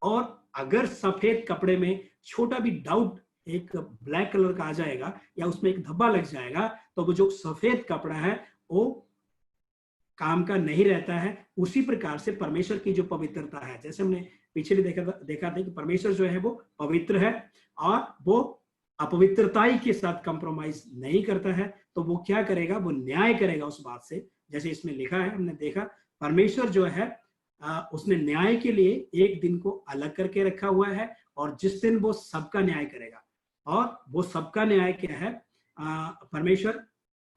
A: और अगर सफेद कपड़े में छोटा भी डाउट एक ब्लैक कलर का आ जाएगा या उसमें एक धब्बा लग जाएगा, तो वो जो सफेद कपड़ा है वो काम का नहीं रहता है। उसी प्रकार से परमेश्वर की जो पवित्रता है, जैसे हमने पीछे भी देखा था कि परमेश्वर जो है वो पवित्र है और वो अपवित्रताई के साथ कंप्रोमाइज नहीं करता है। तो वो क्या करेगा, वो न्याय करेगा उस बात से। जैसे इसमें लिखा है, हमने देखा परमेश्वर जो है उसने न्याय के लिए एक दिन को अलग करके रखा हुआ है, और जिस दिन वो सबका न्याय करेगा। और वो सबका न्याय क्या है, परमेश्वर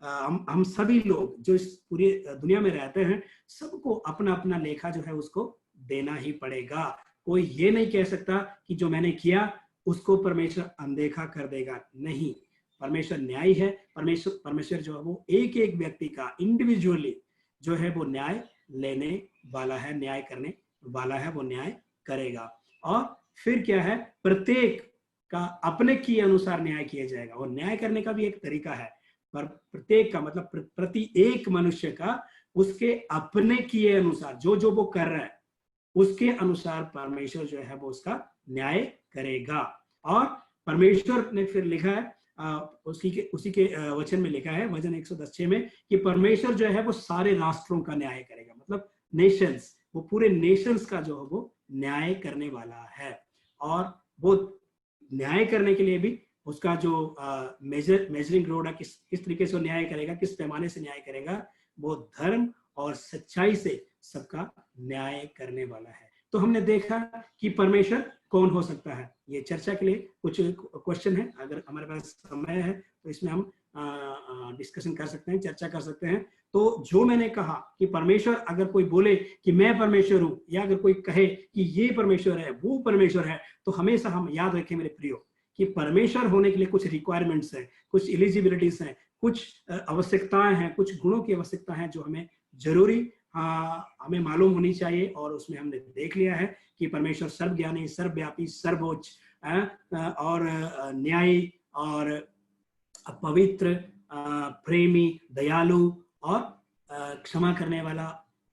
A: हम सभी लोग जो इस पूरी दुनिया में रहते हैं, सबको अपना अपना लेखा जो है उसको देना ही पड़ेगा। कोई ये नहीं कह सकता कि जो मैंने किया उसको परमेश्वर अनदेखा कर देगा, नहीं। परमेश्वर न्यायी है। परमेश्वर जो है वो एक एक व्यक्ति का इंडिविजुअली जो है वो न्याय लेने वाला है, न्याय करने वाला है, वो न्याय करेगा। और फिर क्या है, प्रत्येक का अपने किए अनुसार न्याय किया जाएगा। और न्याय करने का भी एक तरीका है, पर प्रत्येक का मतलब प्रति एक मनुष्य का उसके अपने किए अनुसार जो जो वो कर रहा है उसके अनुसार परमेश्वर जो है वो उसका न्याय करेगा। और परमेश्वर ने फिर लिखा है उसी के वचन में लिखा है, वचन 110:6 में, कि परमेश्वर जो है वो सारे राष्ट्रों का न्याय करेगा। मतलब नेशंस, वो पूरे नेशंस का जो है वो न्याय करने वाला है। और वो न्याय करने के लिए भी उसका जो मेजरिंग रोड है, किस तरीके से न्याय करेगा, किस पैमाने से न्याय करेगा, वो धर्म और सच्चाई से सबका न्याय करने वाला है। तो हमने देखा कि परमेश्वर कौन हो सकता है। ये चर्चा के लिए कुछ क्वेश्चन है, अगर हमारे पास समय है तो इसमें हम डिस्कशन कर सकते हैं, चर्चा कर सकते हैं। तो जो मैंने कहा कि परमेश्वर, अगर कोई बोले कि मैं परमेश्वर हूं, या अगर कोई कहे कि ये परमेश्वर है, वो परमेश्वर है, तो हमेशा हम याद रखें मेरे प्रियो कि परमेश्वर होने के लिए कुछ रिक्वायरमेंट्स हैं, कुछ एलिजिबिलिटीज हैं, कुछ आवश्यकताएं हैं, कुछ गुणों की आवश्यकता है जो हमें जरूरी हमें मालूम होनी चाहिए। और उसमें हमने देख लिया है कि परमेश्वर सर्वज्ञानी, सर्वव्यापी, सर्वोच्च और न्यायी और पवित्र, प्रेमी, दयालु और क्षमा करने वाला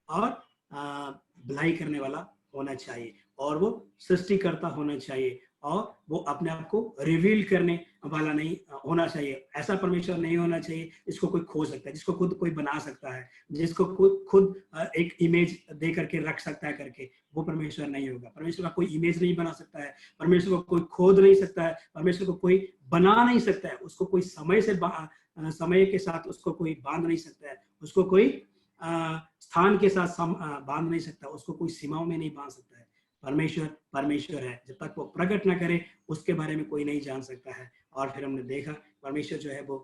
A: और भलाई करने वाला होना चाहिए। और वो सृष्टिकर्ता होना चाहिए, और वो अपने आप को रिवील करने वाला नहीं होना चाहिए। ऐसा परमेश्वर नहीं होना चाहिए जिसको कोई खो सकता है, जिसको खुद कोई बना सकता है, जिसको खुद एक इमेज दे करके रख सकता है करके, वो परमेश्वर नहीं होगा। परमेश्वर का कोई इमेज नहीं बना सकता है, परमेश्वर को कोई खोद नहीं सकता है, परमेश्वर को कोई बना नहीं सकता है, उसको कोई समय के साथ उसको कोई बांध नहीं सकता है, उसको कोई स्थान के साथ बांध नहीं सकता, उसको कोई सीमाओं में नहीं बांध सकता है। परमेश्वर है, जब तक वो प्रकट ना करे उसके बारे में कोई नहीं जान सकता है। और फिर हमने देखा परमेश्वर जो है वो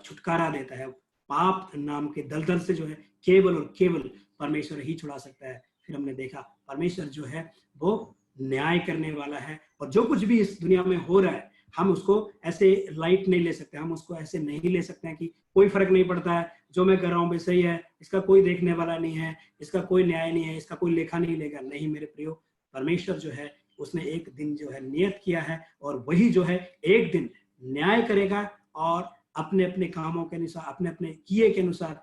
A: छुटकारा देता है पाप नाम के दलदल से, जो है केवल और केवल परमेश्वर ही छुड़ा सकता है। फिर हमने देखा परमेश्वर जो है वो न्याय करने वाला है, और जो कुछ भी इस दुनिया में हो रहा है हम उसको ऐसे लाइट नहीं ले सकते, हम उसको ऐसे नहीं ले सकते हैं कि कोई फर्क नहीं पड़ता है, जो मैं कर रहा हूँ सही है, इसका कोई देखने वाला नहीं है, इसका कोई न्याय नहीं है, इसका कोई लेखा नहीं लेगा। नहीं मेरे प्रियो, परमेश्वर जो है उसने एक दिन जो है नियत किया है, और वही जो है एक दिन न्याय करेगा, और अपने अपने कामों के अनुसार, अपने अपने किए के अनुसार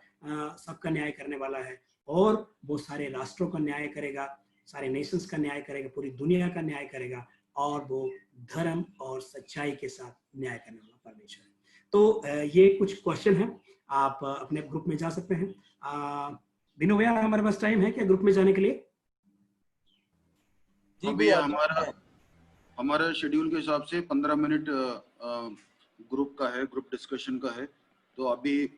A: सबका न्याय करने वाला है। और वो सारे राष्ट्रों का न्याय करेगा, सारे नेशंस का न्याय करेगा, पूरी दुनिया का न्याय करेगा, और वो धर्म और सच्चाई के साथ न्याय करने वाला परमेश्वर है। तो ये कुछ क्वेश्चन है, आप अपने ग्रुप में जा सकते हैं। बिनो भैया, हमारे पास टाइम है क्या ग्रुप में जाने के लिए?
B: जी भैया, हमारा शेड्यूल के हिसाब से 15 मिनट ग्रुप का है, ग्रुप डिस्कशन का है। तो अभी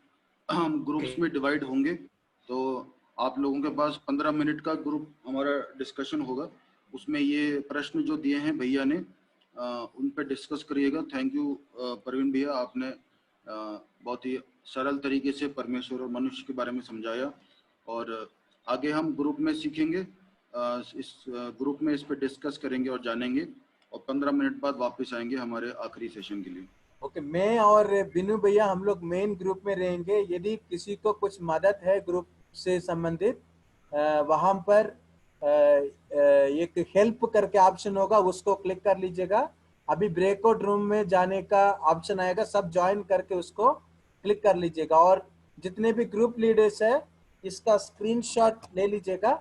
B: हम ग्रुप्स में डिवाइड होंगे, तो आप लोगों के पास 15 मिनट का ग्रुप हमारा डिस्कशन होगा। उसमें ये प्रश्न जो दिए हैं भैया ने उन पे डिस्कस करिएगा। थैंक यू प्रवीण भैया, आपने बहुत ही सरल तरीके से परमेश्वर और मनुष्य के बारे में समझाया, और आगे हम ग्रुप में सीखेंगे, इस ग्रुप में इस पे डिस्कस करेंगे और जानेंगे, और 15 मिनट बाद वापस आएंगे हमारे आखिरी सेशन के लिए।
G: ओके, मैं और बिनू भैया हम लोग मेन ग्रुप में रहेंगे। यदि किसी को कुछ मदद है ग्रुप से संबंधित, वहां पर एक हेल्प करके ऑप्शन होगा, उसको क्लिक कर लीजिएगा। अभी ब्रेकआउट रूम में जाने का ऑप्शन आएगा, सब ज्वाइन करके उसको क्लिक कर लीजिएगा। और जितने भी ग्रुप लीडर्स है इसका स्क्रीनशॉट ले लीजिएगा।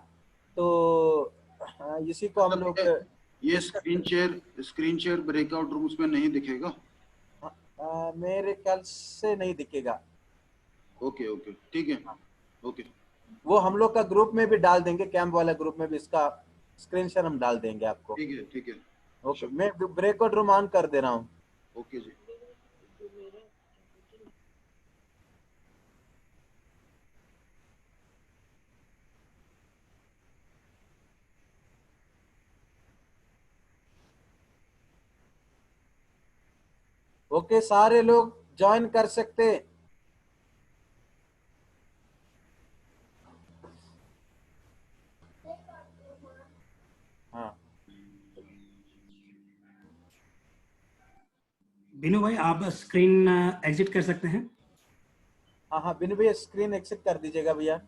G: तो इसी को हम लोग,
B: ये स्क्रीन शेयर ब्रेकआउट रूम्स में नहीं दिखेगा?
G: मेरे ख्याल से नहीं दिखेगा।
B: ओके ठीक है, ओके।
G: वो हम लोग का ग्रुप में भी डाल देंगे, कैंप वाला ग्रुप में भी इसका स्क्रीनशॉट हम डाल देंगे आपको।
B: ठीक है।
G: ओके, मैं ब्रेकआउट रूम ऑन कर दे रहा हूँ।
B: ओके जी।
G: ओके, सारे लोग ज्वाइन कर सकते। हाँ,
A: बिनू भाई आप स्क्रीन एग्जिट कर सकते हैं।
G: हाँ हाँ बिनु भैया स्क्रीन एक्सेप्ट कर दीजिएगा भैया।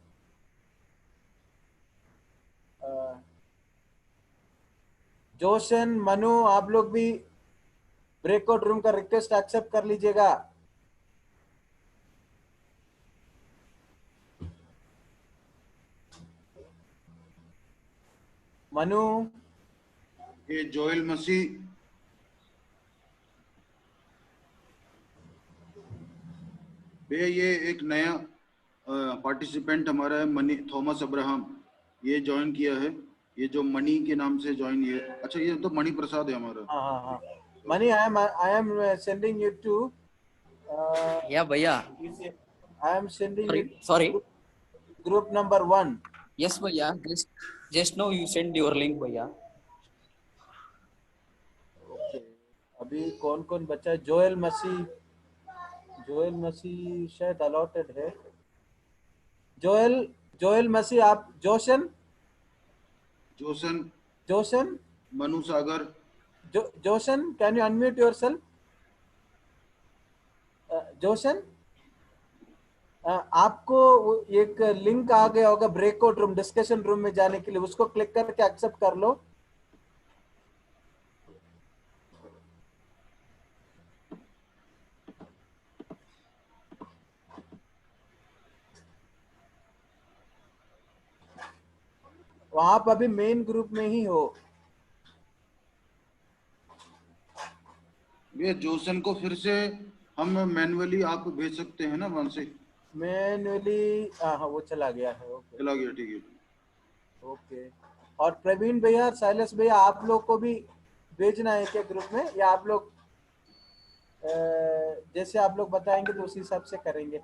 G: जोशन मनु आप लोग भी ब्रेकआउट रूम का रिक्वेस्ट एक्सेप्ट कर लीजिएगा। मनु
B: ये जोएल मसीह, भैया ये एक नया पार्टिसिपेंट हमारा है, मनी थॉमस अब्राहम, ये ज्वाइन किया है। ये जो मणि के नाम से ज्वाइन, ये अच्छा ये तो मणि प्रसाद है हमारा।
G: हाँ हाँ हाँ money I am sending you to
H: Yeah, भैया.
G: I am sending you
H: Sorry.
G: Group number 1।
H: Yes, भैया. Just now you send your link, भैया.
G: अभी कौन कौन बचा है? जोएल मसीह शायद अलॉटेड है। जोएल मसीह आप जोशन
B: मनु सागर,
G: जोशन कैन यू अनम्यूट योरसेल्फ? जोशन आपको एक लिंक आ गया होगा ब्रेकआउट रूम डिस्कशन रूम में जाने के लिए, उसको क्लिक करके एक्सेप्ट कर लो। वहां आप अभी मेन ग्रुप में ही हो।
B: ये जोसन को फिर से हम मैनुअली आप भेज सकते हैं ना वहां से?
G: मैनुअली हाँ वो चला गया है। ओके
B: चला गया, ठीक है।
G: ओके और प्रवीण भैया साइलस भैया आप लोग को भी भेजना है क्या ग्रुप में, या आप लोग जैसे आप लोग बताएंगे तो उसी हिसाब से करेंगे?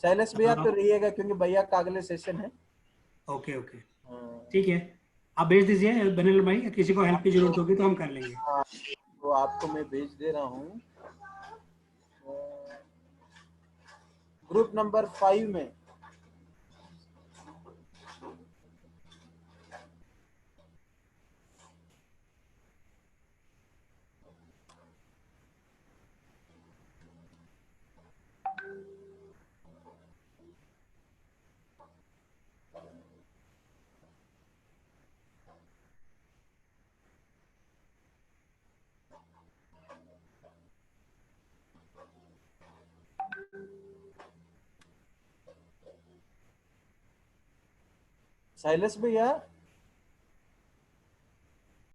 G: साइलस भैया तो रहिएगा क्योंकि भैया का अगले सेशन है।
A: ओके ओके ठीक है, आप भेज दीजिए बनिल भाई, किसी को हेल्प की जरूरत होगी तो हम कर लेंगे।
G: हाँ तो आपको मैं भेज दे रहा हूँ ग्रुप नंबर 5 में। साइलस भैया